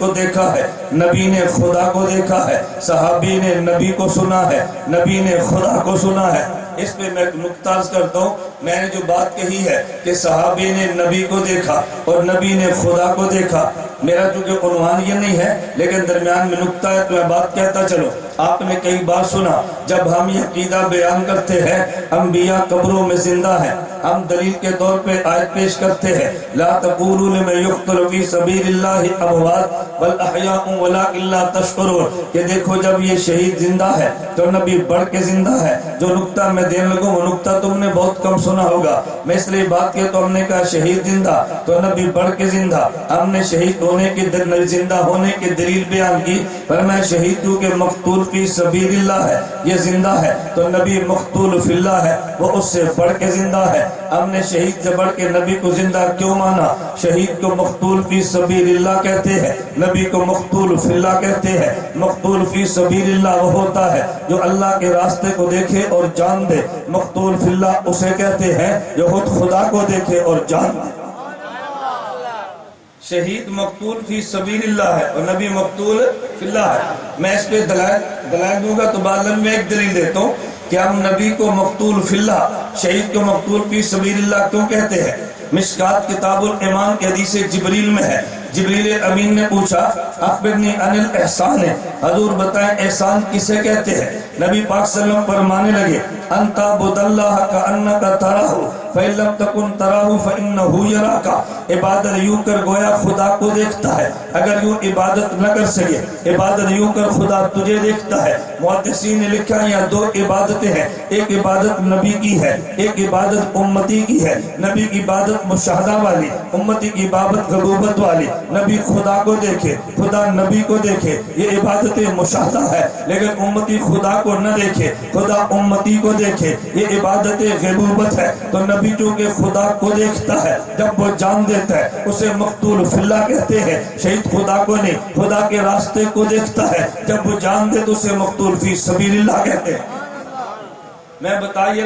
کو دیکھا ہے، نبی نے خدا کو دیکھا ہے، صحابی نے نبی کو سنا ہے، نبی نے خدا کو سنا ہے۔ اس پہ میں ایک نکتہ عرض کرتا ہوں، میں نے جو بات کہی ہے کہ صحابی نے نبی کو دیکھا اور نبی نے خدا کو دیکھا، میرا چونکہ عنوان یہ نہیں ہے لیکن درمیان میں نکتہ ہے تو میں بات کہتا چلو۔ آپ نے کئی بار سنا جب ہم یہ عقیدہ بیان کرتے ہیں انبیاء قبروں میں زندہ ہیں، ہم دلیل کے طور پہ آیت پیش کرتے ہیں لا تقولوا لمن يقتل في سبيل الله اموات بل احياء ولكن لا تشعرون، کہ دیکھو جب یہ شہید زندہ ہے تو نبی بڑھ کے زندہ ہے۔ جو نکتہ میں دینے لگوں وہ نکتہ تم نے بہت کم سنا ہوگا، میں اس لیے بات کیا تو ہم نے کہا شہید زندہ تو نبی بڑھ کے زندہ، ہم نے شہید ہونے کی زندہ ہونے کی دلیل بیان کی، پر میں شہید ہوں کہ مقتول فی سبیل اللہ ہے، یہ زندہ ہے تو نبی مقتول فی اللہ ہے، وہ اس سے بڑھ کے زندہ ہے۔ ہم نے شہید سے بڑھ کے نبی کو زندہ کیوں مانا؟ شہید کو مقتول فی سبیل اللہ کہتے ہیں، نبی کو مقتول فی اللہ کہتے ہیں۔ مقتول فی سبیل اللہ وہ ہوتا ہے جو اللہ کے راستے کو دیکھے اور جان دے، مقتول فی اللہ اسے کہتے ہیں جو خود خدا کو دیکھے اور جان دے۔ شہید مقتول فی سبیل اللہ ہے اور نبی مقتول فی اللہ ہے۔ میں اس پہ دلائل دوں گا تو بعد میں ایک دلیل دیتا ہوں کہ ہم نبی کو مقتول فی اللہ، شہید کو مقتول فی سبیل اللہ کیوں کہتے ہیں؟ مشکات کتاب الایمان کے حدیث جبریل میں ہے، جبریل امین نے پوچھا اخبرنی عن الاحسان، حضور بتائیں احسان کسے کہتے ہیں؟ نبی پاک صلی اللہ علیہ وسلم فرمانے لگے ان تعبد اللہ کأنک تراہ فإن لم تکن تراہ فإنہ یراک، عبادت یوں کر گویا خدا کو دیکھتا ہے، اگر یوں عبادت نہ کر سکے عبادت یوں کر خدا تجھے دیکھتا ہے۔ محدثین نے لکھا یہاں دو عبادتیں ہیں، ایک عبادت نبی کی ہے، ایک عبادت امتی کی ہے۔ نبی کی عبادت مشاہدہ والی، امتی کی عبادت غیبوبت والی۔ نبی خدا کو دیکھے، خدا نبی کو دیکھے، یہ عبادت مشاہدہ ہے، لیکن امتی خدا کو نہ دیکھے، خدا امتی کو دیکھے، یہ عبادت غیبوبت ہے۔ تو نبی چونکہ خدا کو دیکھتا ہے، جب وہ جان دیتا ہے اسے مقتول فی اللہ کہتے ہیں۔ شہید خدا کو نہیں، خدا کے راستے کو دیکھتا ہے، جب وہ جان دے تو اسے مقتول فی سبیل اللہ کہتے ہیں۔ میں بتائیے